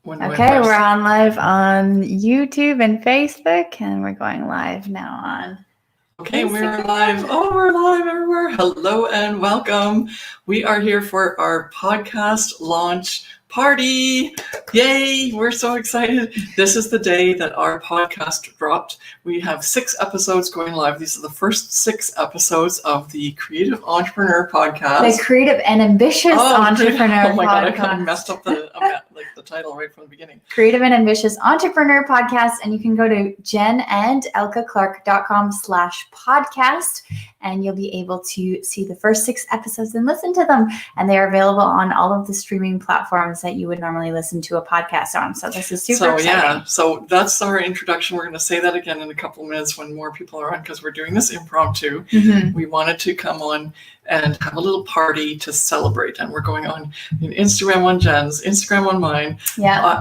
Okay, we're on live on YouTube and Facebook, and we're going live now on. Okay, we're live. Oh, we're live everywhere. Hello and welcome. We are here for our podcast launch party. Yay, we're so excited. This is the day that our podcast dropped. We have 6 episodes going live. These are the first 6 episodes of the Creative Entrepreneur Podcast. The Creative and Ambitious Entrepreneur Podcast. Oh my God, I kind of messed up the title right from the beginning. Creative and Ambitious Entrepreneur Podcast, and you can go to jenandelkaclark.com/podcast, and you'll be able to see the first 6 episodes and listen to them. And they are available on all of the streaming platforms that you would normally listen to a podcast on. So this is super exciting. Yeah, so that's our introduction. We're going to say that again in a couple of minutes when more people are on, because we're doing this impromptu. Mm-hmm. We wanted to come on and have a little party to celebrate. And we're going on Instagram on Jen's, Instagram on mine,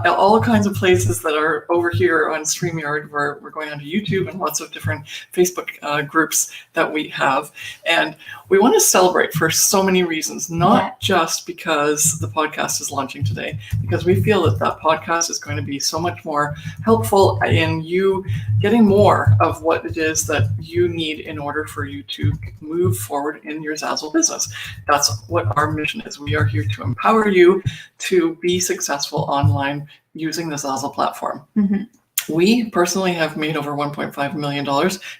all kinds of places that are over here on StreamYard. We're going on to YouTube and lots of different Facebook groups that we have. And we want to celebrate for so many reasons, not just because the podcast is launching today, because we feel that podcast is going to be so much more helpful in you getting more of what it is that you need in order for you to move forward in your Zazzle business. That's what our mission is. We are here to empower you to be successful online using the Zazzle platform. Mm-hmm. We personally have made over $1.5 million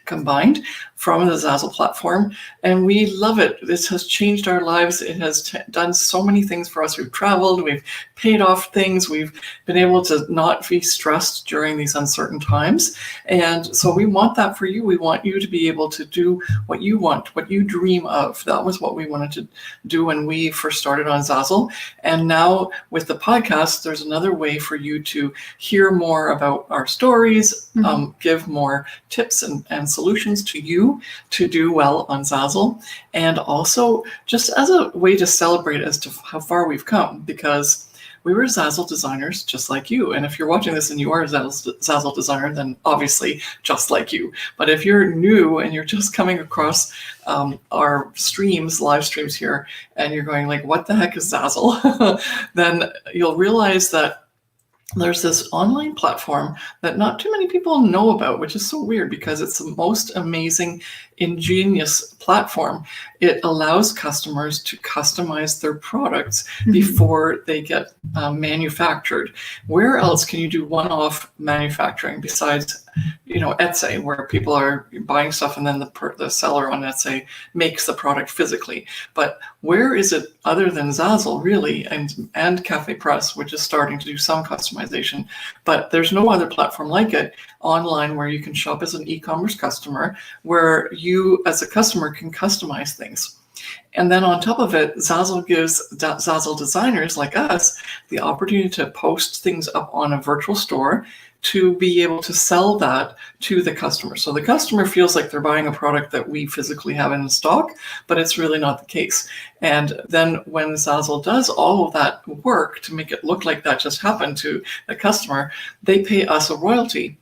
combined from the Zazzle platform, and we love it. This has changed our lives. It has done so many things for us. We've traveled, we've paid off things, we've been able to not be stressed during these uncertain times. And so we want that for you. We want you to be able to do what you want, what you dream of. That was what we wanted to do when we first started on Zazzle. And now with the podcast, there's another way for you to hear more about our stories, give more tips and solutions to you to do well on Zazzle, and also just as a way to celebrate as to how far we've come, because we were Zazzle designers just like you. And if you're watching this and you are a Zazzle designer, then obviously just like you. But if you're new and you're just coming across our live streams here, and you're going like, what the heck is Zazzle? Then you'll realize that there's this online platform that not too many people know about, which is so weird because it's the most amazing, ingenious platform. It allows customers to customize their products before they get manufactured. Where else can you do one-off manufacturing besides, Etsy, where people are buying stuff and then the seller on Etsy makes the product physically? But where is it other than Zazzle, really, and Cafe Press, which is starting to do some customization? But there's no other platform like it online where you can shop as an e-commerce customer, where you as a customer can customize things. And then on top of it, Zazzle gives Zazzle designers like us the opportunity to post things up on a virtual store to be able to sell that to the customer. So the customer feels like they're buying a product that we physically have in stock, but it's really not the case. And then when Zazzle does all of that work to make it look like that just happened to the customer, they pay us a royalty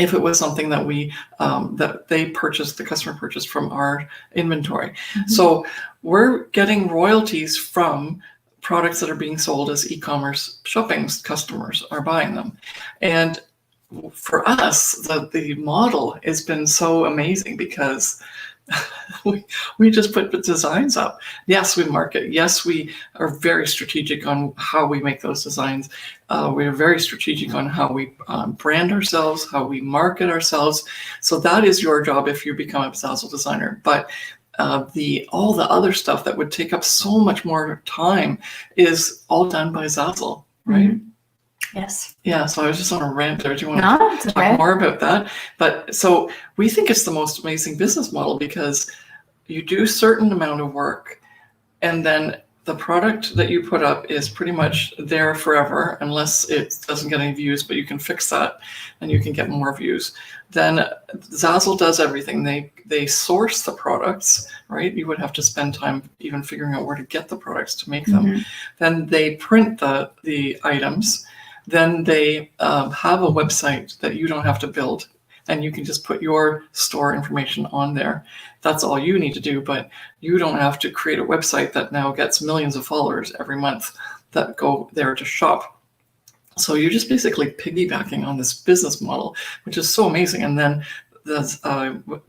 if it was something that the customer purchased from our inventory. Mm-hmm. So we're getting royalties from products that are being sold as e-commerce shopping. Customers are buying them. And for us, the model has been so amazing because we just put the designs up. Yes, we market. Yes, we are very strategic on how we make those designs. We are very strategic on how we brand ourselves, how we market ourselves. So that is your job if you become a Zazzle designer. But all the other stuff that would take up so much more time is all done by Zazzle, right? Mm-hmm. Yes. Yeah, so I was just on a rant there. Do you want to talk more about that? But so we think it's the most amazing business model because you do a certain amount of work, and then the product that you put up is pretty much there forever unless it doesn't get any views, but you can fix that and you can get more views. Then Zazzle does everything. They source the products, right? You would have to spend time even figuring out where to get the products to make them. Mm-hmm. Then they print the items. Then they have a website that you don't have to build, and you can just put your store information on there. That's all you need to do, but you don't have to create a website that now gets millions of followers every month that go there to shop. So you're just basically piggybacking on this business model, which is so amazing. And then that's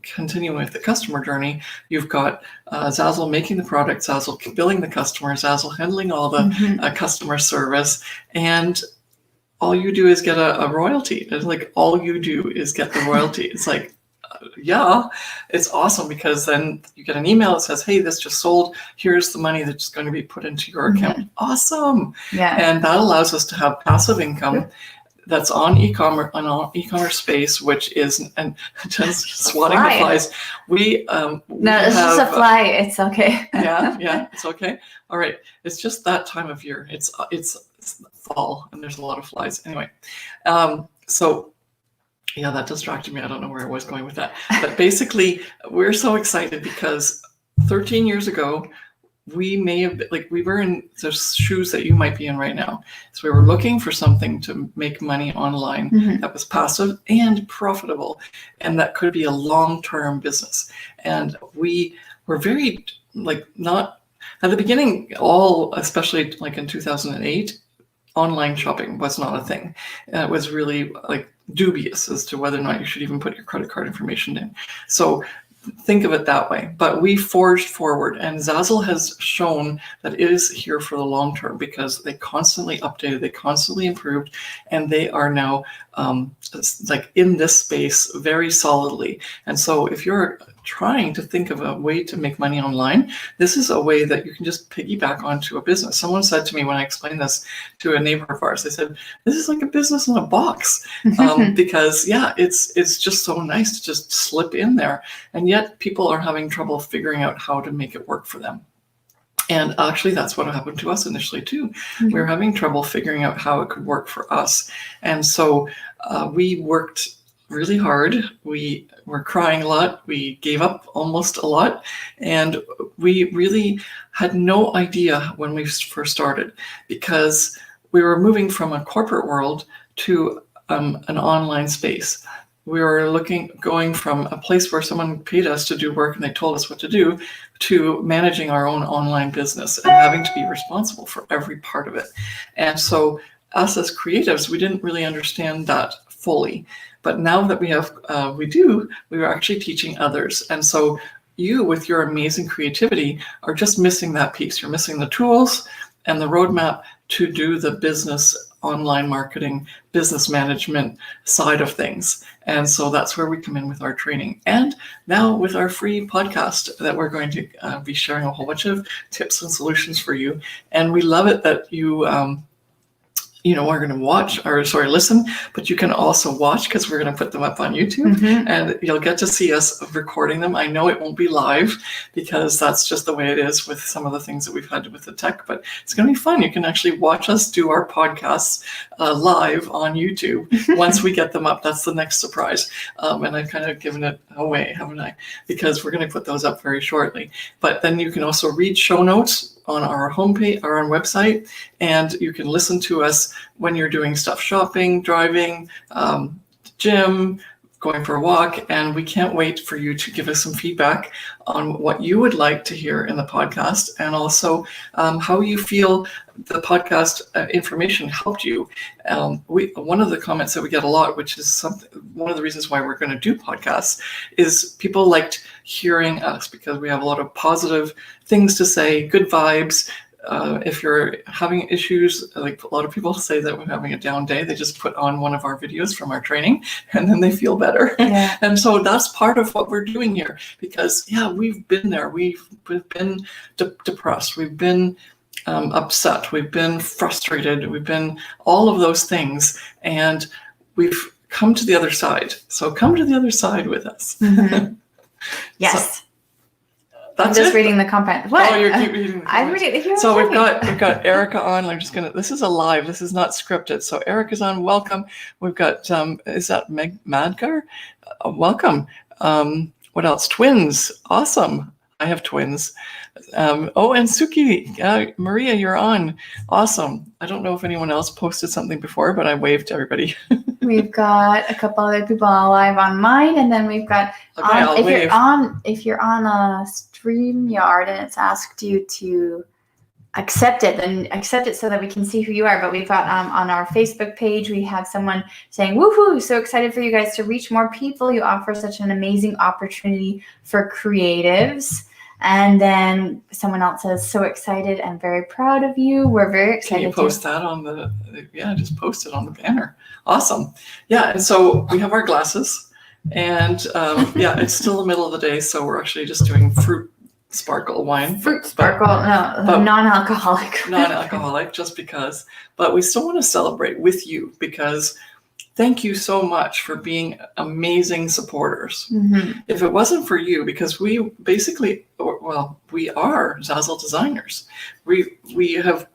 continuing with the customer journey. You've got Zazzle making the product, Zazzle billing the customer, Zazzle handling all the customer service, and all you do is get a royalty. It's like all you do is get the royalty. It's like, yeah, it's awesome, because then you get an email that says, hey, this just sold. Here's the money that's going to be put into your account. Awesome. Yeah. And that allows us to have passive income that's on e-commerce space, which is, and just swatting the flies. We no, it's just a fly. It's okay. yeah, it's okay. All right. It's just that time of year. It's fall and there's a lot of flies. Anyway, so yeah, that distracted me. I don't know where I was going with that. But basically, we're so excited because 13 years ago, we may have been, we were in the shoes that you might be in right now. So we were looking for something to make money online that was passive and profitable, and that could be a long-term business. And we were very not at the beginning, especially in 2008, online shopping was not a thing. It was really dubious as to whether or not you should even put your credit card information in. So think of it that way. But we forged forward, and Zazzle has shown that it is here for the long term, because they constantly updated, they constantly improved, and they are now in this space very solidly. And so if you're trying to think of a way to make money online, this is a way that you can just piggyback onto a business. Someone said to me when I explained this to a neighbor of ours, they said, this is like a business in a box, because it's just so nice to just slip in there. And yet people are having trouble figuring out how to make it work for them. And actually, that's what happened to us initially too. We were having trouble figuring out how it could work for us. And so we worked really hard. We were crying a lot. We gave up almost a lot. And we really had no idea when we first started, because we were moving from a corporate world to an online space. We were going from a place where someone paid us to do work and they told us what to do, to managing our own online business and having to be responsible for every part of it. And so us as creatives, we didn't really understand that fully. But now that we were actually teaching others. And so you, with your amazing creativity, are just missing that piece. You're missing the tools and the roadmap to do the business, online marketing, business management side of things. And so that's where we come in with our training. And now with our free podcast that we're going to be sharing a whole bunch of tips and solutions for you. And we love it that you are going to listen, but you can also watch, because we're going to put them up on YouTube and you'll get to see us recording them. I know it won't be live, because that's just the way it is with some of the things that we've had with the tech, but it's going to be fun. You can actually watch us do our podcasts live on YouTube once we get them up. That's the next surprise. And I've kind of given it away, haven't I? Because we're going to put those up very shortly. But then you can also read show notes on our homepage or on website, and you can listen to us when you're doing stuff, shopping, driving, gym, going for a walk. And we can't wait for you to give us some feedback on what you would like to hear in the podcast, and also how you feel the podcast information helped you. One of the comments that we get a lot, which is one of the reasons why we're going to do podcasts, is people liked hearing us, because we have a lot of positive things to say, good vibes. If you're having issues, a lot of people say that we're having a down day, they just put on one of our videos from our training and then they feel better. Yeah. And so that's part of what we're doing here, because we've been there. We've been depressed. We've been upset. We've been frustrated. We've been all of those things, and we've come to the other side. So come to the other side with us. Yes. So, I'm just reading the comment. What? Oh, you're reading. I'm reading. So we've got Erica on. I'm just gonna. This is a live. This is not scripted. So Erica's on. Welcome. We've got. Is that Madgar? Welcome. What else? Twins. Awesome. I have twins. And Suki, Maria, you're on. Awesome. I don't know if anyone else posted something before, but I waved to everybody. We've got a couple other people live on mine, and then we've got if you're on a StreamYard and it's asked you to accept it and accept it so that we can see who you are. But we've got on our Facebook page, we have someone saying, woohoo, so excited for you guys to reach more people. You offer such an amazing opportunity for creatives. And then someone else says, so excited and very proud of you. We're very excited. Can you post that on just post it on the banner. Awesome. Yeah, and so we have our glasses, and it's still the middle of the day, so we're actually just doing fruit sparkle wine. Non-alcoholic. Non-alcoholic, just because. But we still want to celebrate with you, because thank you so much for being amazing supporters. Mm-hmm. If it wasn't for you, because we basically, we are Zazzle designers. We have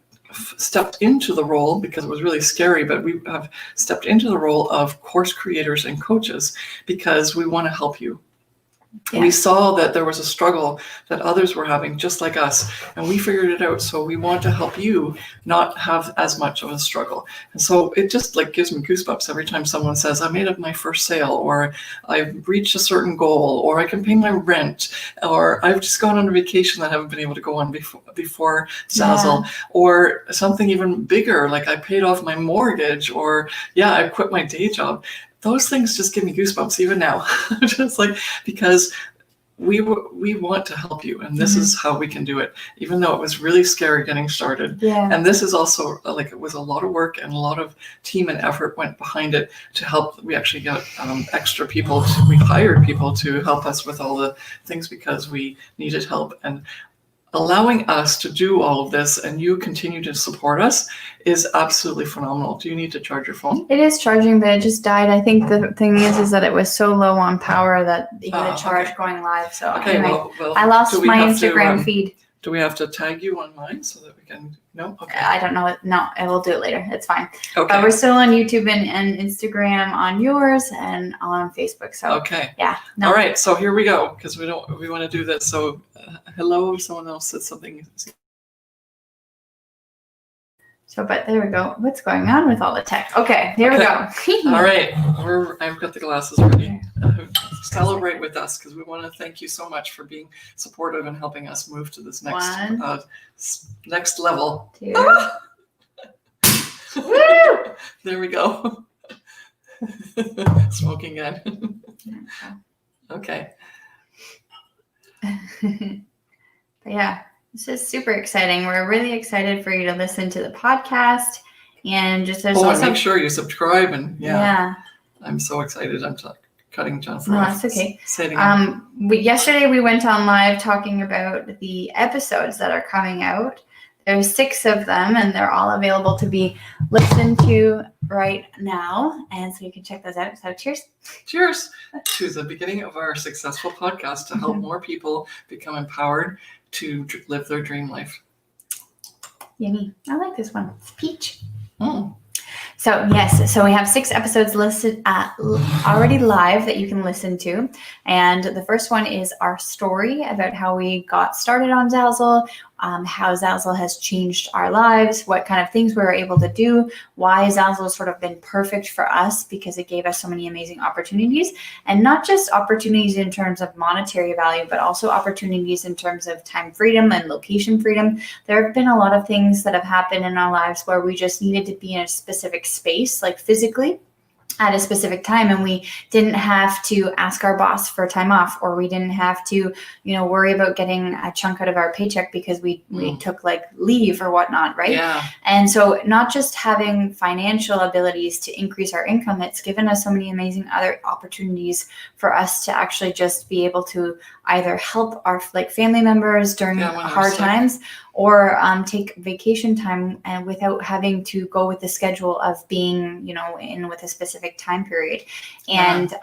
stepped into the role, because it was really scary, but we have stepped into the role of course creators and coaches because we want to help you. Yeah. We saw that there was a struggle that others were having just like us, and we figured it out. So we want to help you not have as much of a struggle. And so it just gives me goosebumps every time someone says, I made up my first sale, or I've reached a certain goal, or I can pay my rent, or I've just gone on a vacation that I haven't been able to go on before Zazzle, or something even bigger, like I paid off my mortgage, or I quit my day job. Those things just give me goosebumps even now, just because we want to help you, and this is how we can do it, even though it was really scary getting started. Yeah. And this is also it was a lot of work, and a lot of team and effort went behind it to help. We actually got extra people. We hired people to help us with all the things because we needed help. And allowing us to do all of this and you continue to support us is absolutely phenomenal. Do you need to charge your phone? It is charging, but it just died. I think the thing is that it was so low on power that even the charge going live. So anyway, I lost my Instagram feed. Do we have to tag you on mine so that we can? No? Okay. I don't know. No, I will do it later. It's fine. Okay. We're still on YouTube and Instagram on yours and on Facebook. So yeah. No. All right. So here we go, because we want to do this. So hello, someone else said something. So, but there we go. What's going on with all the tech? Okay, here we go. All right, I've got the glasses ready. Celebrate with us, because we want to thank you so much for being supportive and helping us move to this next level. 2. Woo! There we go. Smoking gun. Okay. Yeah. This is super exciting. We're really excited for you to listen to the podcast, and just and make sure you subscribe, and I'm so excited. I'm cutting Jennifer off. That's okay. Yesterday we went on live talking about the episodes that are coming out. There's 6 of them, and they're all available to be listened to right now, and so you can check those out. So cheers. Cheers to the beginning of our successful podcast to help more people become empowered to live their dream life. Yummy. I like this one. It's peach. So yes, so we have 6 episodes listed already live that you can listen to. And the first one is our story about how we got started on Zazzle, how Zazzle has changed our lives, what kind of things we were able to do, why Zazzle has sort of been perfect for us because it gave us so many amazing opportunities, and not just opportunities in terms of monetary value, but also opportunities in terms of time freedom and location freedom. There have been a lot of things that have happened in our lives where we just needed to be in a specific space, like physically, at a specific time, and we didn't have to ask our boss for time off, or we didn't have to, worry about getting a chunk out of our paycheck because we took leave or whatnot, right? Yeah. And so not just having financial abilities to increase our income, it's given us so many amazing other opportunities for us to actually just be able to either help our family members during hard times, or take vacation time and without having to go with the schedule of being, in with a specific time period. And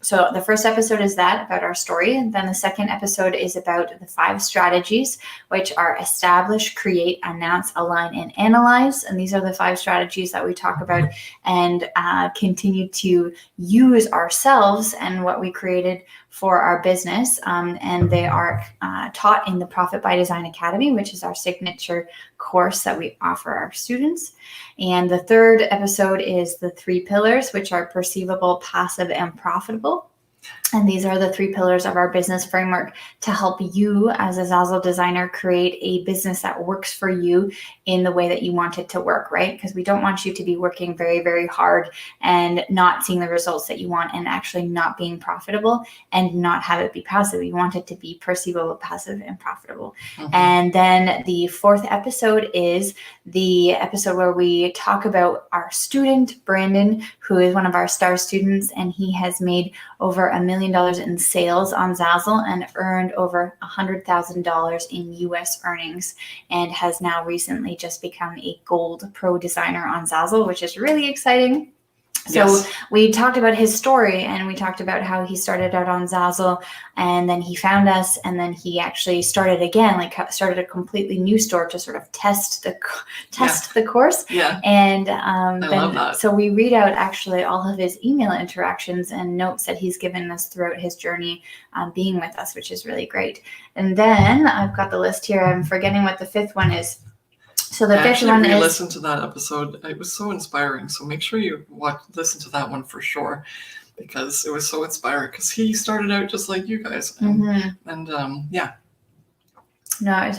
so the first episode is that, about our story. And then the second episode is about the 5 strategies, which are establish, create, announce, align, and analyze. And these are the 5 strategies that we talk about and continue to use ourselves and what we created for our business. And they are taught in the Profit by Design Academy, which is our signature course that we offer our students. And the third episode is the 3 pillars, which are perceivable, passive, and profitable. And these are the 3 pillars of our business framework to help you as a Zazzle designer create a business that works for you in the way that you want it to work, right? Because we don't want you to be working very, very hard and not seeing the results that you want and actually not being profitable and not have it be passive. You want it to be perceivable, passive, and profitable. And then the 4th episode is the episode where we talk about our student, Brandon, who is one of our star students, and he has made over $1 million in sales on Zazzle and earned over $100,000 in US earnings, and has now recently just become a gold pro designer on Zazzle, which is really exciting. So we talked about his story, and we talked about how he started out on Zazzle, and then he found us, and then he actually started again, like started a completely new store to sort of test the course. Yeah. And I love that. So we read out actually all of his email interactions and notes that he's given us throughout his journey being with us, which is really great. And then I've got the list here. I'm forgetting what the 5th one is. So the 5th one is... listen to that episode. It was so inspiring. So make sure you listen to that one for sure, because it was so inspiring. Because he started out just like you guys, and yeah. No,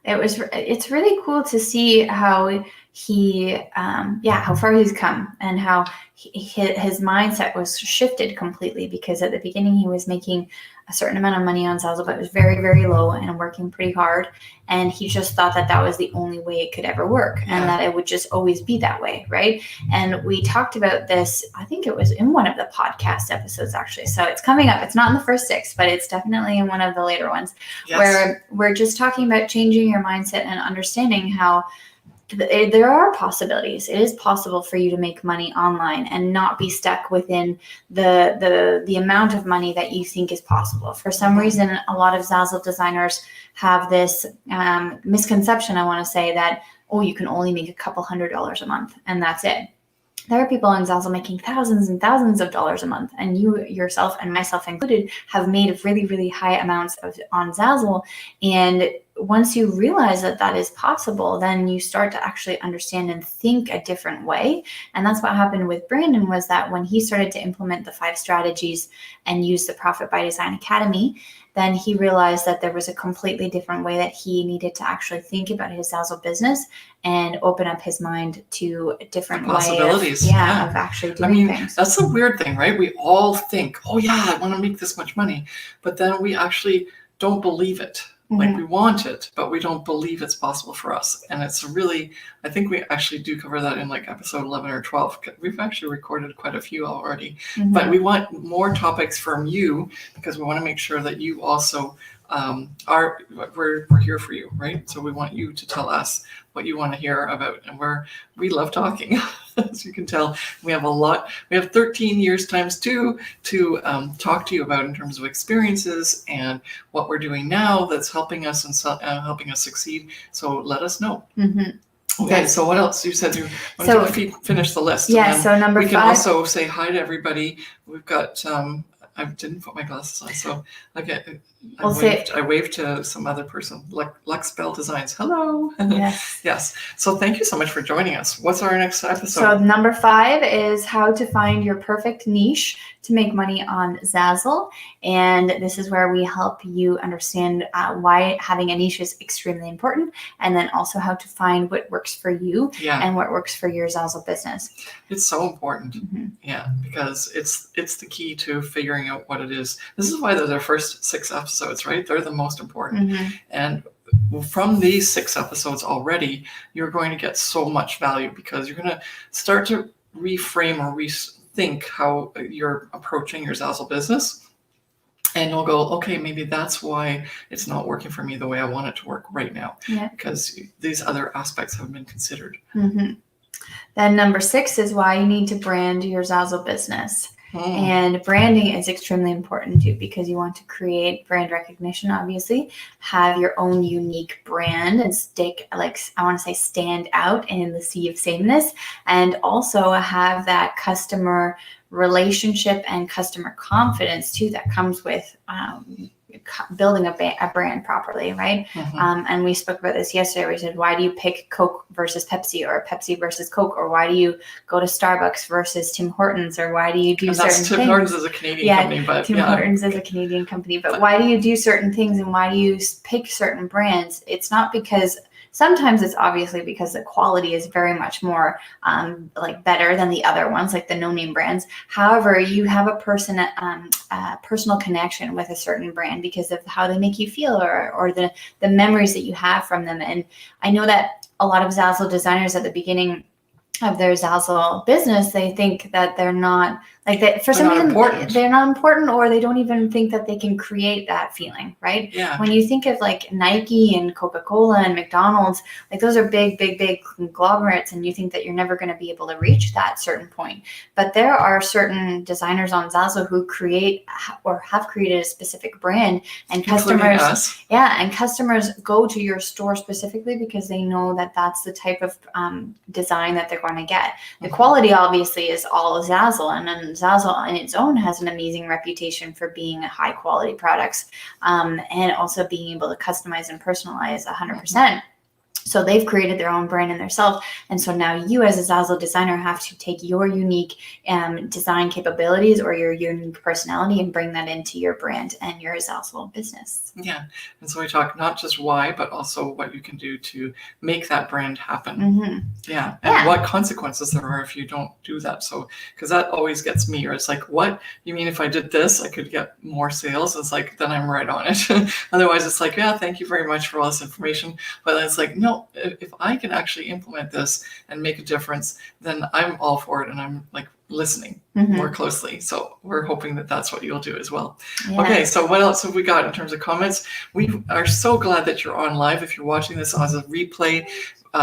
it's really cool to see how he, how far he's come, and how his mindset was shifted completely, because at the beginning he was making a certain amount of money on Zazzle, but it was very, very low and working pretty hard. And he just thought that that was the only way it could ever work, and that it would just always be that way, right? And we talked about this, I think it was in one of the podcast episodes, actually. So it's coming up. It's not in the first 6, but it's definitely in one of the later ones, where we're just talking about changing your mindset and understanding how there are possibilities. It is possible for you to make money online and not be stuck within the amount of money that you think is possible. For some reason, a lot of Zazzle designers have this misconception, I want to say, that, you can only make a couple $100 a month and that's it. There are people on Zazzle making thousands and thousands of dollars a month, and you yourself, and myself included, have made really, really high amounts on Zazzle. And once you realize that that is possible, then you start to actually understand and think a different way. And that's what happened with Brandon, was that when he started to implement the 5 strategies and use the Profit by Design Academy, then he realized that there was a completely different way that he needed to actually think about his Zazzle business and open up his mind to a different possibilities. Way of actually doing things. That's the weird thing, right? We all think, I want to make this much money, but then we actually don't believe it. Like, we want it, but we don't believe it's possible for us. And it's really, I think we actually do cover that in like episode 11 or 12. We've actually recorded quite a few already, but we want more topics from you, because we want to make sure that you also we're here for you, right? So we want you to tell us what you want to hear about, and we love talking. As you can tell, we have 13 years times 2 to talk to you about, in terms of experiences and what we're doing now that's helping us and helping us succeed. So let us know. Okay, so what else? You said you wanted to finish the list. Yeah, so number 5. We can also say hi to everybody. We've got... I didn't put my glasses on, so okay. I waved to some other person, like Lux Bell Designs. Hello. Yes. Yes. So thank you so much for joining us. What's our next episode? So number 5 is how to find your perfect niche to make money on Zazzle. And this is where we help you understand why having a niche is extremely important, and then also how to find what works for you and what works for your Zazzle business. It's so important. Yeah, because it's the key to figuring out what it is. This is why they're the first 6 episodes, right? They're the most important. And from these 6 episodes already, you're going to get so much value, because you're going to start to reframe or rethink how you're approaching your Zazzle business. And you'll go, okay, maybe that's why it's not working for me the way I want it to work right now, because these other aspects have been considered. Then number 6 is why you need to brand your Zazzle business. And branding is extremely important too, because you want to create brand recognition, obviously, have your own unique brand and stand out in the sea of sameness, and also have that customer relationship and customer confidence too that comes with building a brand properly, right? And we spoke about this yesterday. We said, why do you pick Coke versus Pepsi, or Pepsi versus Coke, or why do you go to Starbucks versus Tim Hortons, or why do you do certain things? Tim Hortons is a Canadian company, but Tim Hortons is a Canadian company, but why do you do certain things, and why do you pick certain brands? It's not because sometimes it's obviously because the quality is very much more like better than the other ones, like the no-name brands. However, you have a personal connection with a certain brand because of how they make you feel, or the memories that you have from them. And I know that a lot of Zazzle designers at the beginning of their Zazzle business, they think that they're not, like, that for some reason they're not important, or they don't even think that they can create that feeling, right? Yeah. When you think of like Nike and Coca-Cola and McDonald's, like those are big conglomerates, and you think that you're never going to be able to reach that certain point. But there are certain designers on Zazzle who create or have created a specific brand, and customers, and customers go to your store specifically because they know that that's the type of design that they're going to get. The quality obviously is all Zazzle, and then Zazzle in its own has an amazing reputation for being high quality products, and also being able to customize and personalize 100%. So they've created their own brand in themselves. And so now you as a Zazzle designer have to take your unique design capabilities or your unique personality and bring that into your brand and your Zazzle business. Yeah. And so we talk not just why, but also what you can do to make that brand happen. Yeah. And what consequences there are if you don't do that. So, because that always gets me, or it's like, what you mean if I did this, I could get more sales? It's like, then I'm right on it. Otherwise it's like, yeah, thank you very much for all this information. But then it's like, no, if I can actually implement this and make a difference, then I'm all for it, and I'm like listening more closely. So we're hoping that that's what you'll do as well. Yeah. Okay, so what else have we got in terms of comments? We are so glad that you're on live. If you're watching this as a replay,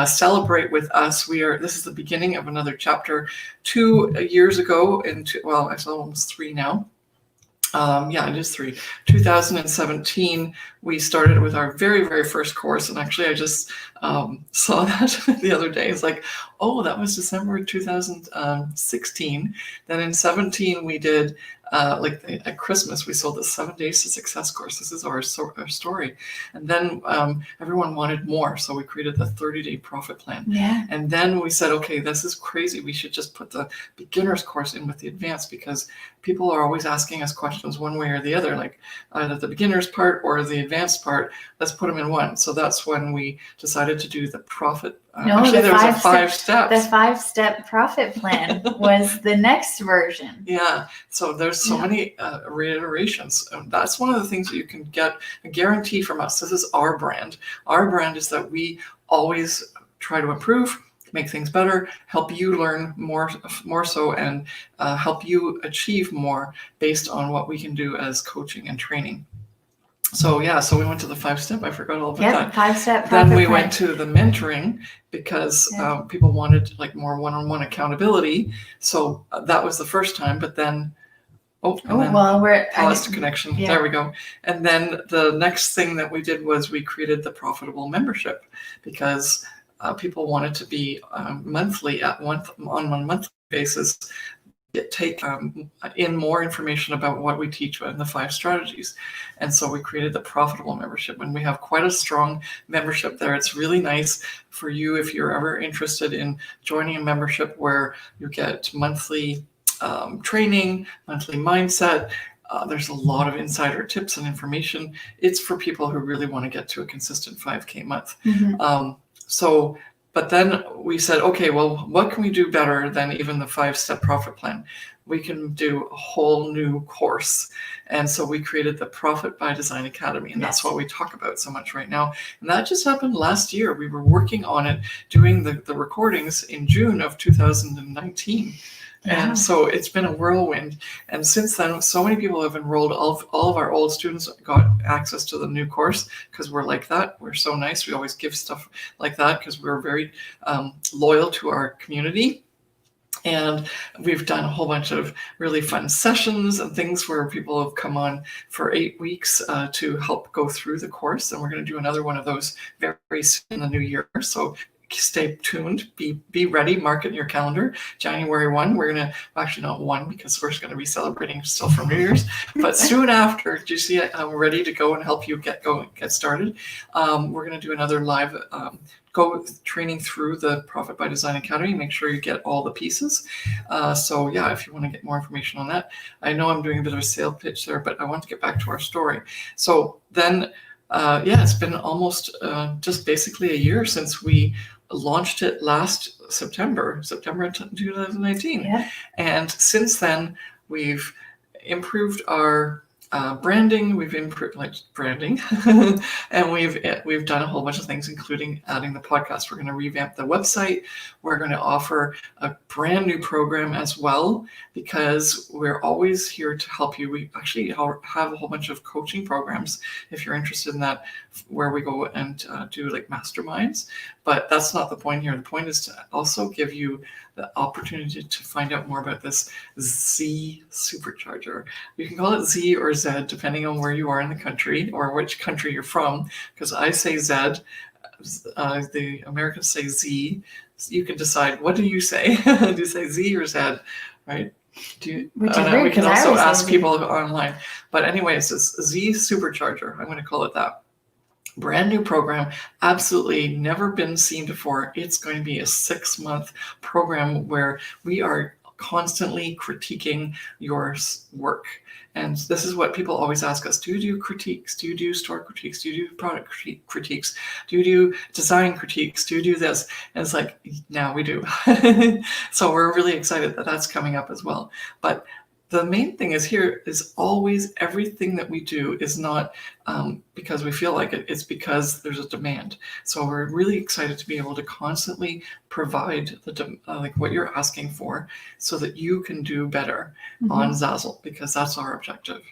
celebrate with us. This is the beginning of another chapter. 2 years ago, well, it's almost 3 now. Yeah, it is 3. 2017, we started with our very, very first course. And actually, I just saw that the other day. It's like, oh, that was December 2016. Then in 17, we did, at Christmas, we sold the 7 Days to Success course. This is our story. And then everyone wanted more. So we created the 30-day profit plan. Yeah. And then we said, okay, this is crazy. We should just put the beginner's course in with the advanced, because people are always asking us questions one way or the other, like either the beginner's part or the advanced part. Let's put them in one. So that's when we decided to do the profit. Actually, there was a 5 steps. The 5-step profit plan was the next version. Yeah. So there's so many reiterations. That's one of the things that you can get a guarantee from us. This is our brand. Our brand is that we always try to improve, make things better, help you learn more so, and help you achieve more based on what we can do as coaching and training. So yeah, so we went to the 5-step. I forgot all about that. 5-step. Then we went to the mentoring, because people wanted like more one-on-one accountability. So that was the first time. But then, we're paused connection. Yeah. There we go. And then the next thing that we did was we created the profitable membership, because people wanted to be monthly on a monthly basis. Take in more information about what we teach in the 5 strategies. And so we created the profitable membership, and we have quite a strong membership there. It's really nice for you if you're ever interested in joining a membership where you get monthly training, monthly mindset. There's a lot of insider tips and information. It's for people who really want to get to a consistent 5K month. But then we said, okay, well, what can we do better than even the 5-step profit plan? We can do a whole new course. And so we created the Profit by Design Academy. And that's what we talk about so much right now. And that just happened last year. We were working on it, doing the recordings in June of 2019. Yeah. And so it's been a whirlwind. And since then, so many people have enrolled. All of our old students got access to the new course, because we're like that. We're so nice. We always give stuff like that because we're very loyal to our community. And we've done a whole bunch of really fun sessions and things where people have come on for 8 weeks to help go through the course. And we're going to do another one of those very soon in the new year. So stay tuned, be ready, mark it in your calendar. January 1, we're going to, actually not 1 because we're going to be celebrating still for New Year's, but soon after, do you see it? I'm ready to go and help you get started. We're going to do another live training through the Profit by Design Academy. Make sure you get all the pieces. So yeah, if you want to get more information on that, I know I'm doing a bit of a sale pitch there, but I want to get back to our story. So then, it's been almost just basically a year since we launched it last September 2019. Yeah. And since then, we've improved our branding, we've improved branding, and we've done a whole bunch of things, including adding the podcast. We're going to revamp the website. We're going to offer a brand new program as well, because we're always here to help you. We actually have a whole bunch of coaching programs if you're interested in that, where we go and do like masterminds. But that's not the point here. The point is to also give you the opportunity to find out more about this Z supercharger. You can call it Z or Z, depending on where you are in the country or which country you're from, because I say Z, the Americans say Z. You can decide, what do you say? Do you say Z or Z, right? We can also ask people online. But anyways, it's Z supercharger. I'm going to call it that. Brand new program, absolutely never been seen before. It's going to be a 6-month program where we are constantly critiquing your work. And this is what people always ask us. Do you do critiques? Do you do store critiques? Do you do product critiques? Do you do design critiques? Do you do this? And it's like, now we do. So we're really excited that that's coming up as well. But the main thing is always everything that we do is not because we feel like it, it's because there's a demand. So we're really excited to be able to constantly provide what you're asking for so that you can do better on Zazzle, because that's our objective.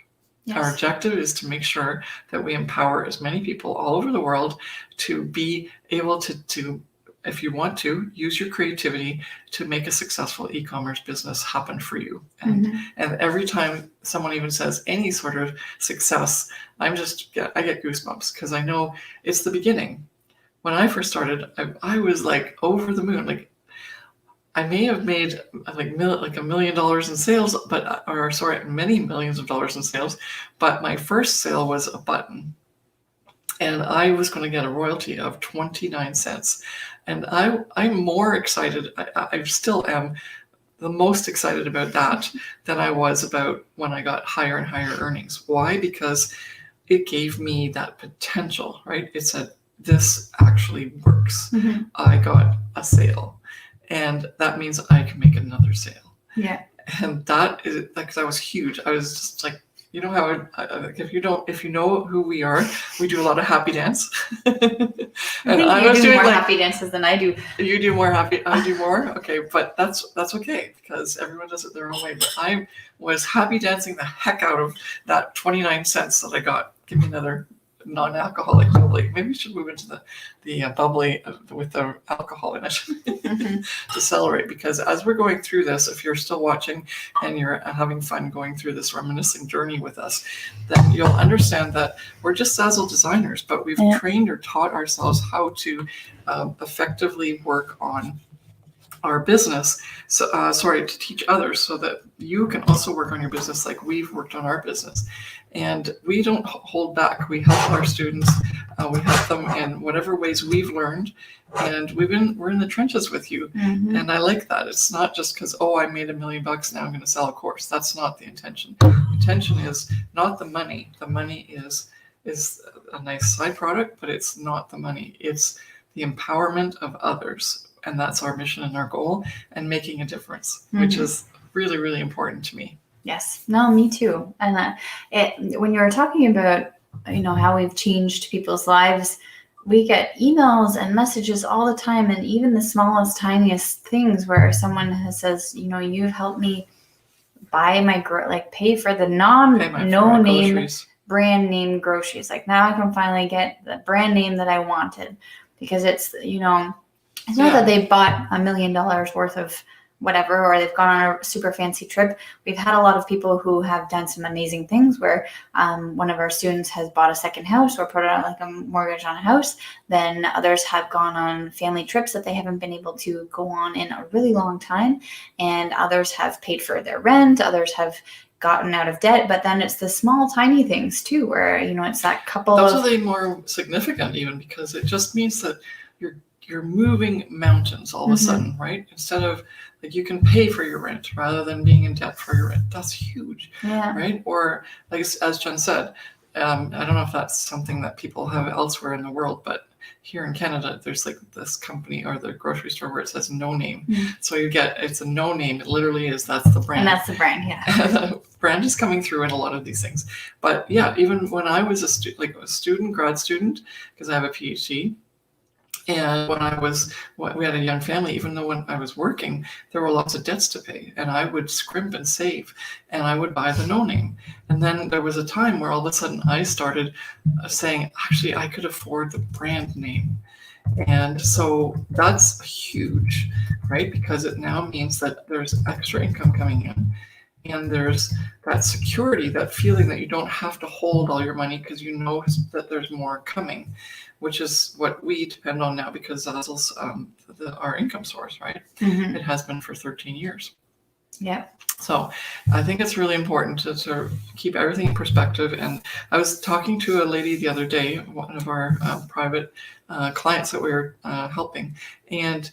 Yes. Our objective is to make sure that we empower as many people all over the world to be able to if you want to, use your creativity to make a successful e-commerce business happen for you. And every time someone even says any sort of success, I get goosebumps, because I know it's the beginning. When I first started, I was like over the moon. Like, I may have made like $1 million in sales, many millions of dollars in sales, but my first sale was a button. And I was going to get a royalty of 29 cents. And I'm more excited. I still am the most excited about that than I was about when I got higher and higher earnings. Why? Because it gave me that potential, right? It said, this actually works. I got a sale, and that means I can make another sale. Yeah. And that was huge. I was just like, you know how if you know who we are, we do a lot of happy dance. I think you do more happy dances than I do. You do more happy. I do more. Okay, but that's okay, because everyone does it their own way. But I was happy dancing the heck out of that 29 cents that I got. Give me another non-alcoholic bubbly. Maybe we should move into the bubbly with the alcohol in it to celebrate, because as we're going through this, if you're still watching and you're having fun going through this reminiscing journey with us, then you'll understand that we're just Zazzle designers, but we've trained or taught ourselves how to effectively work on our business, to teach others so that you can also work on your business like we've worked on our business. And we don't hold back. We help our students. We help them in whatever ways we've learned, and we're in the trenches with you. And I like that. It's not just because, I made $1 million, now I'm going to sell a course. That's not the intention. The intention is not the money. The money is a nice side product, but it's not the money. It's the empowerment of others. And that's our mission and our goal, and making a difference, which is really, really important to me. Yes. No, me too. And when you were talking about, how we've changed people's lives, we get emails and messages all the time, and even the smallest, tiniest things where someone says, you've helped me buy pay for the no-name brand name groceries. Like, now I can finally get the brand name that I wanted, because it's, it's not that they bought $1 million worth of whatever, or they've gone on a super fancy trip. We've had a lot of people who have done some amazing things where one of our students has bought a second house or put out like a mortgage on a house. Then others have gone on family trips that they haven't been able to go on in a really long time. And others have paid for their rent. Others have gotten out of debt. But then it's the small, tiny things too, where, it's that couple Those are the more significant even, because it just means that you're moving mountains all of a sudden, right? Instead of like you can pay for your rent rather than being in debt for your rent. That's huge, right? Or like as Jen said, I don't know if that's something that people have elsewhere in the world, but here in Canada, there's like this company or the grocery store where it says no name. So it's a no name. It literally is, that's the brand. And that's the brand, yeah. The brand is coming through in a lot of these things. But yeah, even when I was a grad student, because I have a PhD, and when we had a young family, even though when I was working, there were lots of debts to pay, and I would scrimp and save, and I would buy the no name. And then there was a time where all of a sudden I started saying, actually, I could afford the brand name. And so that's huge, right? Because it now means that there's extra income coming in. And there's that security, that feeling that you don't have to hold all your money because you know that there's more coming, which is what we depend on now because Zazzle's our income source, right? It has been for 13 years. Yeah. So I think it's really important to keep everything in perspective. And I was talking to a lady the other day, one of our private clients that we were helping, and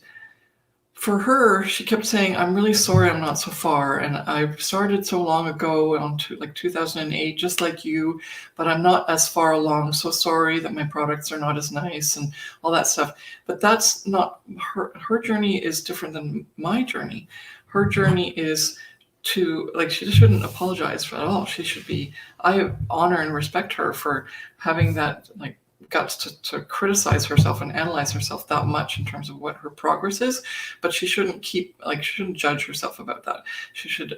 for her, she kept saying, I'm really sorry I'm not so far. And I started so long ago, like 2008, just like you, but I'm not as far along. So sorry that my products are not as nice and all that stuff. But that's not her journey is different than my journey. Her journey is to, like, she shouldn't apologize for it at all. I honor and respect her for having that, like, guts to criticize herself and analyze herself that much in terms of what her progress is, but she shouldn't she shouldn't judge herself about that. She should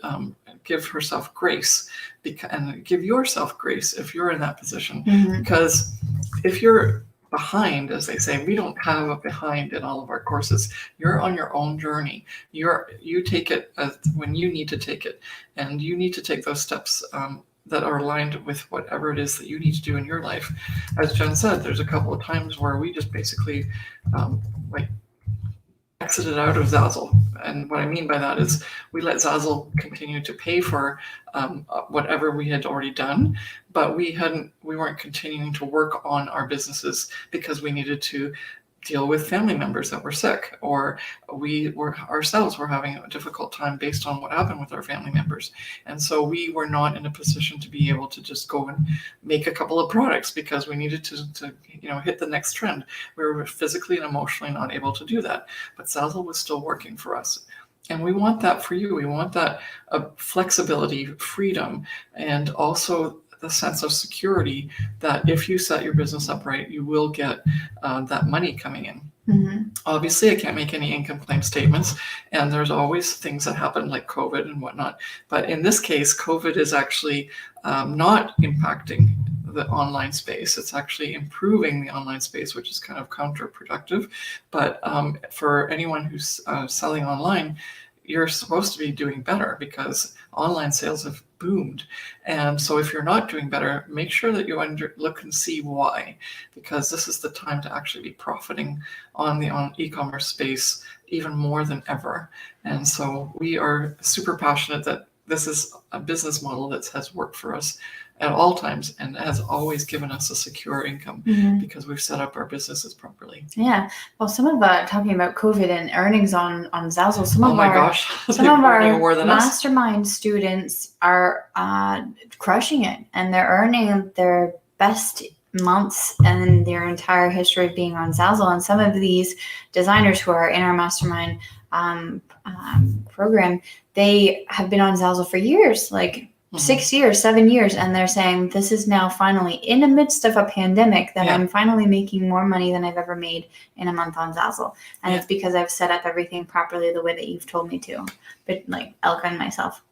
give herself grace and give yourself grace if you're in that position. Because if you're behind, as they say, we don't have a behind in all of our courses. You're on your own journey. You take it when you need to take it, and you need to take those steps that are aligned with whatever it is that you need to do in your life. As Jen said, there's a couple of times where we just basically exited out of Zazzle. And what I mean by that is we let Zazzle continue to pay for whatever we had already done, but we weren't continuing to work on our businesses because we needed to deal with family members that were sick, or we ourselves were having a difficult time based on what happened with our family members. And so we were not in a position to be able to just go and make a couple of products because we needed to hit the next trend. We were physically and emotionally not able to do that. But Zazzle was still working for us. And we want that for you. We want that flexibility, freedom, and also the sense of security that if you set your business up right, you will get that money coming in. Obviously, I can't make any income claim statements, and there's always things that happen like COVID and whatnot. But in this case, COVID is actually not impacting the online space. It's actually improving the online space, which is kind of counterproductive. But for anyone who's selling online, you're supposed to be doing better because online sales have boomed. And so if you're not doing better, make sure that you look and see why, because this is the time to actually be profiting on the e-commerce space even more than ever. And so we are super passionate that this is a business model that has worked for us at all times and has always given us a secure income because we've set up our businesses properly. Yeah. Well, some of talking about COVID and earnings on Zazzle, some of our mastermind students are crushing it, and they're earning their best months in their entire history of being on Zazzle. And some of these designers who are in our mastermind program, they have been on Zazzle for years, like 6 years, 7 years, and they're saying this is now finally in the midst of a pandemic that I'm finally making more money than I've ever made in a month on Zazzle. And it's because I've set up everything properly the way that you've told me to, but like Elka and myself.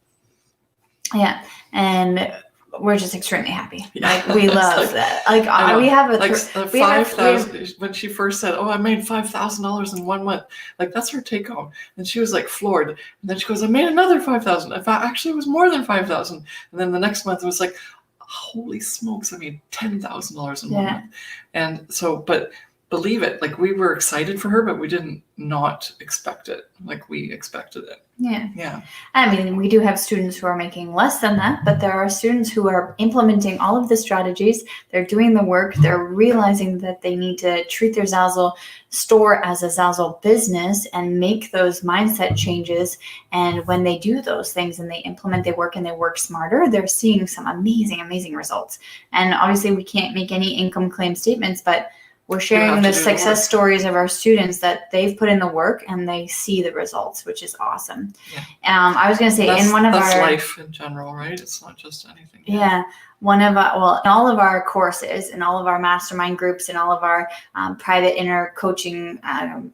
Yeah. And we're just extremely happy. Yeah. Like we love that. Like we have a 5,000 when she first said, "Oh, I made $5,000 in 1 month." Like that's her take home, and she was like floored. And then she goes, "I made another 5,000. In fact, actually, it was more than 5,000." And then the next month it was like, "Holy smokes! I made $10,000 in 1 month." And so, but believe it, like we were excited for her, but we didn't not expect it. Like we expected it. Yeah. I mean, we do have students who are making less than that, but there are students who are implementing all of the strategies. They're doing the work. They're realizing that they need to treat their Zazzle store as a Zazzle business and make those mindset changes. And when they do those things and they implement, they work and they work smarter, they're seeing some amazing, amazing results. And obviously we can't make any income claim statements, but we're sharing the success stories of our students that they've put in the work and they see the results, which is awesome. Yeah. I was going to say that's in one of that's our life in general, right? It's not just anything. Yeah. In all of our courses, in all of our mastermind groups, in all of our private inner coaching,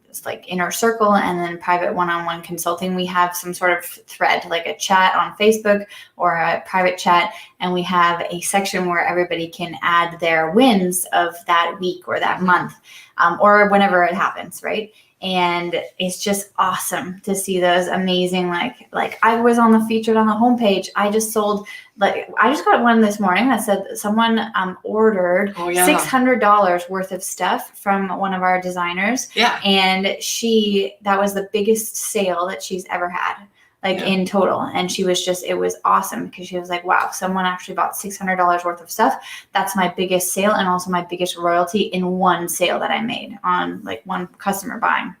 it's like inner circle, and then private one-on-one consulting, we have some sort of thread, like a chat on Facebook or a private chat, and we have a section where everybody can add their wins of that week or that month, or whenever it happens, right? And it's just awesome to see those amazing, like I was featured on the homepage. I just sold, I just got one this morning that said someone ordered $600 worth of stuff from one of our designers. Yeah. And that was the biggest sale that she's ever had, in total. And she was it was awesome because she was like, wow, someone actually bought $600 worth of stuff. That's my biggest sale and also my biggest royalty in one sale that I made on one customer buying.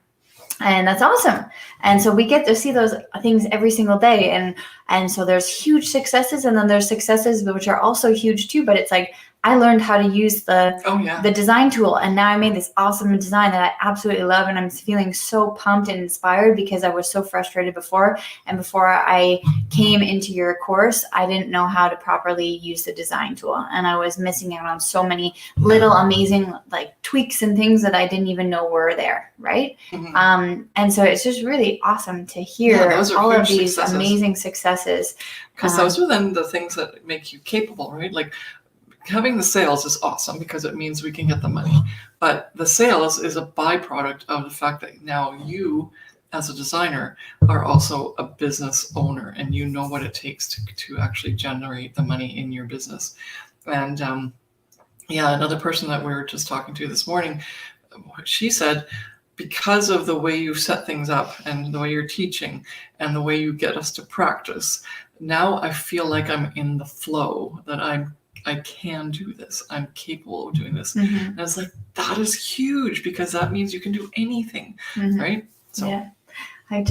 And that's awesome. And so we get to see those things every single day. And so there's huge successes, and then there's successes which are also huge too, but it's like, I learned how to use the design tool, and now I made this awesome design that I absolutely love, and I'm feeling so pumped and inspired because I was so frustrated before. And before I came into your course, I didn't know how to properly use the design tool, and I was missing out on so many little amazing tweaks and things that I didn't even know were there, right? Mm-hmm. And so it's just really awesome to hear all of these successes. Amazing successes. Because those are then the things that make you capable, right? Like, having the sales is awesome because it means we can get the money. But the sales is a byproduct of the fact that now you, as a designer, are also a business owner, and you know what it takes to actually generate the money in your business. And another person that we were just talking to this morning, she said, because of the way you set things up and the way you're teaching and the way you get us to practice, now I feel like I'm in the flow, that I can do this. I'm capable of doing this. Mm-hmm. And I was like, that is huge, because that means you can do anything, right? So. Yeah. I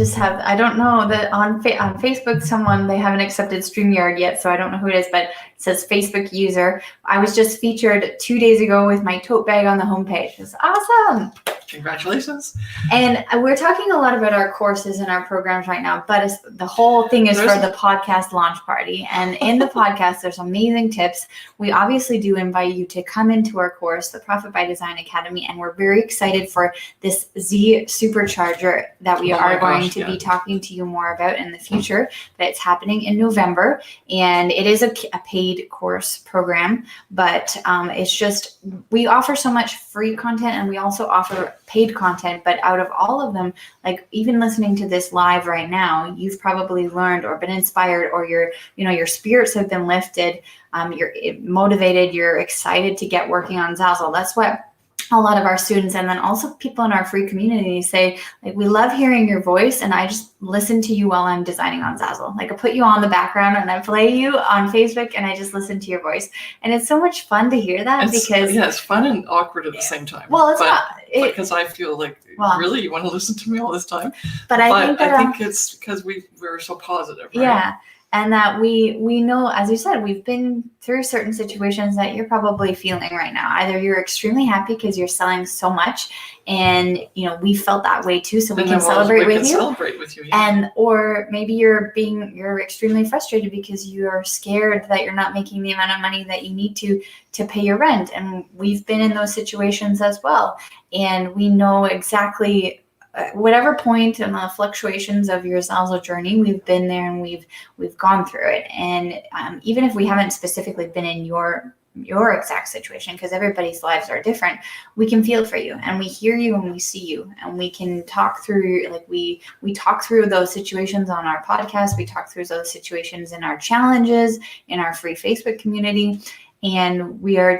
don't know that on Facebook, they haven't accepted StreamYard yet, so I don't know who it is, but it says Facebook user. I was just featured 2 days ago with my tote bag on the homepage. It's awesome. Congratulations. And we're talking a lot about our courses and our programs right now, but the whole thing is for the podcast launch party. And in the podcast, there's amazing tips. We obviously do invite you to come into our course, the Profit by Design Academy, and we're very excited for this Z Supercharger that we are going to be talking to you more about in the future. That's happening in November, and it is a paid course program, but it's just, we offer so much free content, and we also offer paid content. But out of all of them, even listening to this live right now, you've probably learned or been inspired, or your spirits have been lifted. You're motivated. You're excited to get working on Zazzle. That's what a lot of our students, and then also people in our free community, say, we love hearing your voice, and I just listen to you while I'm designing on Zazzle. I put you on the background and I play you on Facebook, and I just listen to your voice. And it's so much fun to hear that, because it's fun and awkward at the same time. Well, it's not, because I feel like, really, you want to listen to me all this time? But I think it's because we're so positive, right? Yeah. And that we know, as you said, we've been through certain situations that you're probably feeling right now. Either you're extremely happy because you're selling so much, and we felt that way too, so we can celebrate with you. And or maybe you're extremely frustrated because you are scared that you're not making the amount of money that you need to pay your rent. And we've been in those situations as well, and we know exactly whatever point in the fluctuations of your Zazzle journey, we've been there and we've gone through it. And even if we haven't specifically been in your exact situation, because everybody's lives are different, we can feel for you and we hear you and we see you, and we can talk through, like we talk through those situations on our podcast. We talk through those situations in our challenges, in our free Facebook community. And we are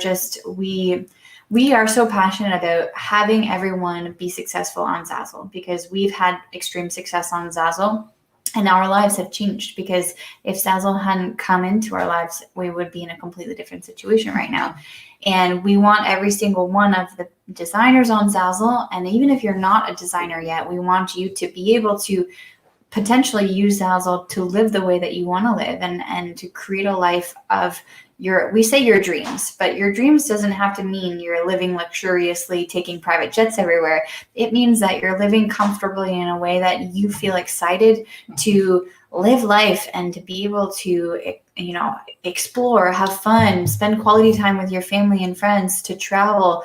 so passionate about having everyone be successful on Zazzle, because we've had extreme success on Zazzle. And our lives have changed, because if Zazzle hadn't come into our lives, we would be in a completely different situation right now. And we want every single one of the designers on Zazzle, and even if you're not a designer yet, we want you to be able to potentially use Zazzle to live the way that you want to live, and to create a life of we say your dreams, but your dreams doesn't have to mean you're living luxuriously, taking private jets everywhere. It means that you're living comfortably in a way that you feel excited to live life and to be able to, explore, have fun, spend quality time with your family and friends, to travel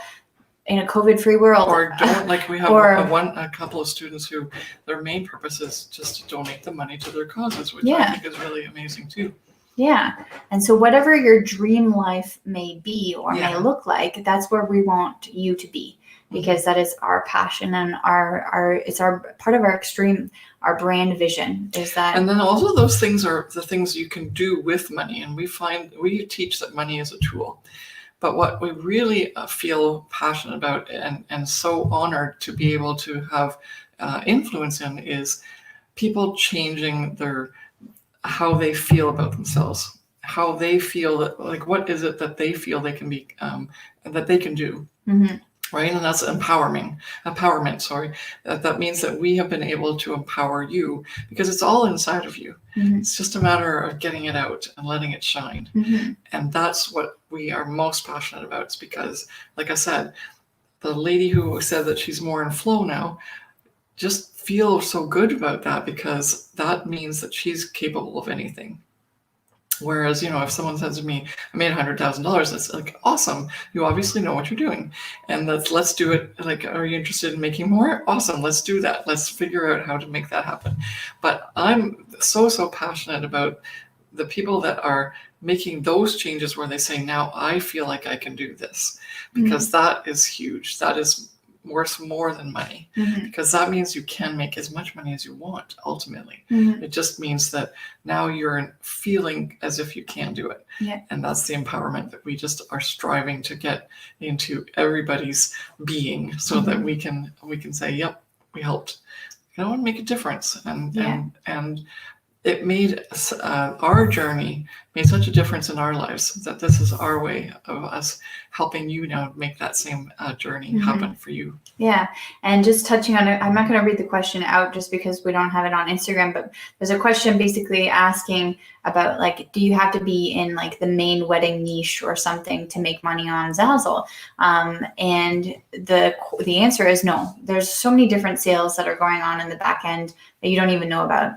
in a COVID-free world. Or don't, like we have a couple of students who their main purpose is just to donate the money to their causes, which I think is really amazing too. Yeah. And so whatever your dream life may be or may look like, that's where we want you to be, because that is our passion, and it's our part of our brand vision is that. And then also those things are the things you can do with money. And we teach that money is a tool. But what we really feel passionate about and so honored to be able to have influence in is people changing how they feel about themselves, how they feel that, like, what is it that they feel they can be, that they can do, right? And that's empowerment. That means that we have been able to empower you, because it's all inside of you. It's just a matter of getting it out and letting it shine. And that's what we are most passionate about. It's because, like I said, the lady who said that she's more in flow now, just feel so good about that, because that means that she's capable of anything. Whereas, if someone says to me, I made $100,000, it's like, awesome. You obviously know what you're doing. And let's do it. Like, are you interested in making more? Awesome. Let's do that. Let's figure out how to make that happen. But I'm so passionate about the people that are making those changes where they say, now I feel like I can do this, because that is huge. That is worth more than money, because that means you can make as much money as you want ultimately. It just means that now you're feeling as if you can do it. And that's the empowerment that we just are striving to get into everybody's being, so that we can say, yep, we helped, and make a difference. And it made our journey made such a difference in our lives that this is our way of us helping you now make that same journey happen for you. Yeah. And just touching on it, I'm not going to read the question out just because we don't have it on Instagram, but there's a question basically asking about, like, do you have to be in like the main wedding niche or something to make money on Zazzle? And the answer is no. There's so many different sales that are going on in the back end that you don't even know about.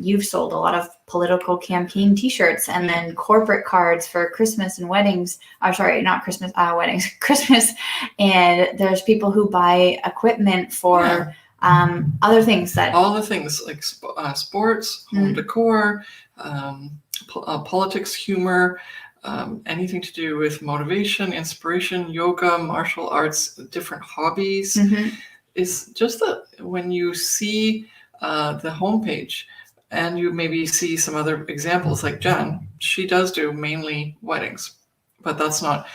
You've sold a lot of political campaign t-shirts, and then corporate cards for Christmas and weddings. Not Christmas, weddings, Christmas. And there's people who buy equipment for other things all the things like sports, home decor, politics, humor, anything to do with motivation, inspiration, yoga, martial arts, different hobbies. Is just that when you see the homepage, and you maybe see some other examples, like Jen, she does do mainly weddings, but that's not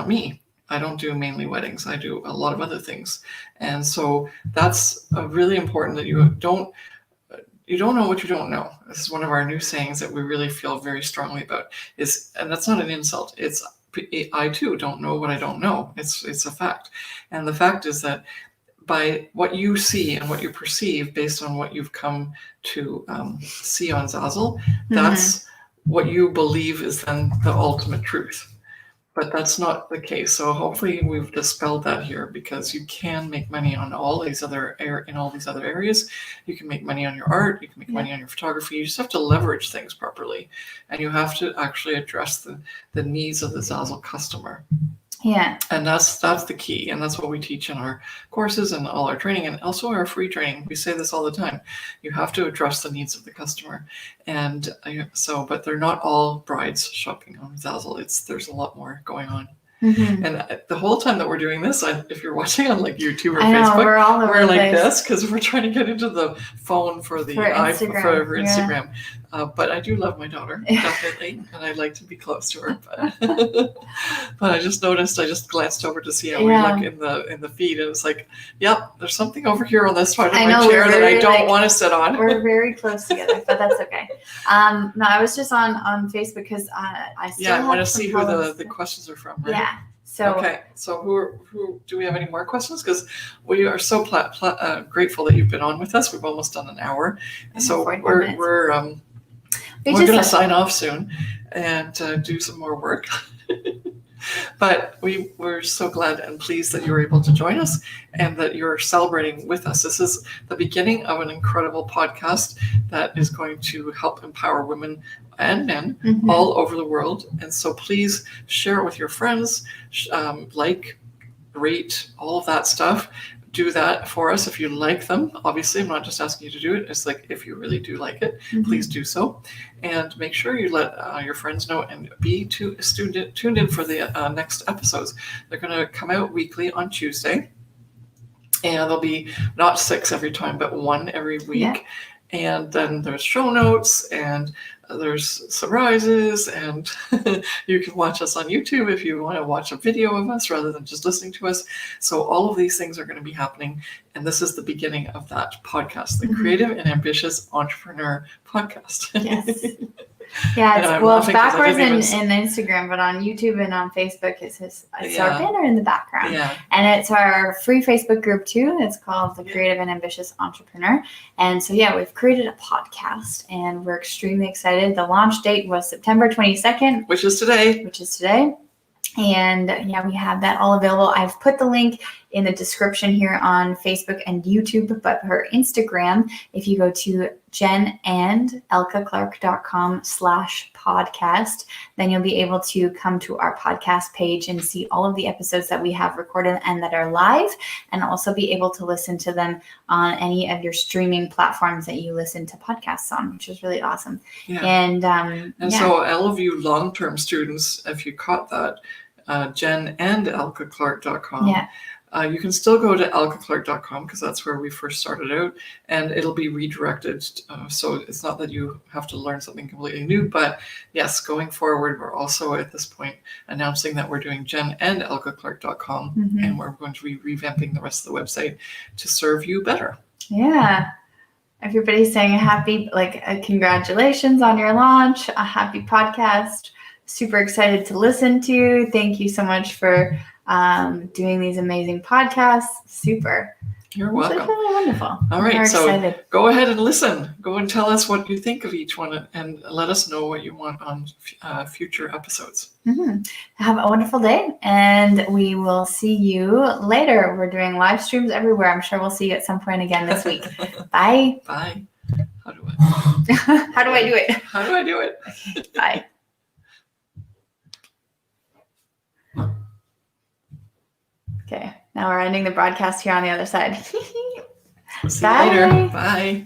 me. I don't do mainly weddings. I do a lot of other things. And so that's really important, that you don't know what you don't know. This is one of our new sayings that we really feel very strongly about, and that's not an insult. It's, I too don't know what I don't know. It's a fact. And the fact is that by what you see and what you perceive based on what you've come to see on Zazzle, that's what you believe is then the ultimate truth. But that's not the case. So hopefully we've dispelled that here, because you can make money on all these other areas. You can make money on your art. You can make money on your photography. You just have to leverage things properly, and you have to actually address the needs of the Zazzle customer. Yeah. And that's the key. And that's what we teach in our courses and all our training and also our free training. We say this all the time. You have to address the needs of the customer. And but they're not all brides shopping on Zazzle. There's a lot more going on. Mm-hmm. And the whole time that we're doing this, if you're watching on like YouTube or Facebook, we're like this because we're trying to get into the phone for Instagram. For Instagram. But I do love my daughter, definitely, and I'd like to be close to her. But I just noticed, I just glanced over to see how we look in the feed, and it's like, yep, there's something over here on this side of my chair that I don't want to sit on. We're very close together, but that's okay. No, I was just on Facebook because I still I want to see who the questions are from, right? Yeah. So okay. So who do we have any more questions? Because we are so grateful that you've been on with us. We've almost done an hour, so we're going to sign off soon and do some more work. But we're so glad and pleased that you were able to join us and that you're celebrating with us. This is the beginning of an incredible podcast that is going to help empower women and men all over the world. And so please share it with your friends, rate, all of that stuff. Do that for us if you like them. Obviously, I'm not just asking you to do it. It's like if you really do like it, please do so. And make sure you let your friends know and be tuned in for the next episodes. They're going to come out weekly on Tuesday. And there'll be not 6 every time, but 1 every week. Yeah. And then there's show notes and there's surprises, and you can watch us on YouTube if you want to watch a video of us rather than just listening to us. So all of these things are going to be happening. And this is the beginning of that podcast, the Creative and Ambitious Entrepreneur Podcast. Yes. Yeah, it's backwards in Instagram, but on YouTube and on Facebook, it's our banner in the background. Yeah. And it's our free Facebook group too. It's called the Creative and Ambitious Entrepreneur. And so, we've created a podcast and we're extremely excited. The launch date was September 22nd. Which is today. And we have that all available. I've put the link in the description here on Facebook and YouTube, but her Instagram, if you go to jenandelkaclark.com/podcast, then you'll be able to come to our podcast page and see all of the episodes that we have recorded and that are live, and also be able to listen to them on any of your streaming platforms that you listen to podcasts on, which is really awesome. Yeah. And so all of you long-term students, if you caught that, jenandelkaclark.com. Yeah. You can still go to elkaclark.com because that's where we first started out, and it'll be redirected. So it's not that you have to learn something completely new, but yes, going forward, we're also at this point announcing that we're doing jenandelkaclark.com, and we're going to be revamping the rest of the website to serve you better. Yeah. Everybody's saying congratulations on your launch, a happy podcast. Super excited to listen to. Thank you so much for doing these amazing podcasts. Super. You're welcome. It's really wonderful. All right, so go ahead and listen. Go and tell us what you think of each one and let us know what you want on future episodes. Have a wonderful day, and we will see you later. We're doing live streams everywhere. I'm sure we'll see you at some point again this week. Bye. Bye. How do I do it? How do I do it? Okay, bye. Okay, now we're ending the broadcast here on the other side. See you later. Bye.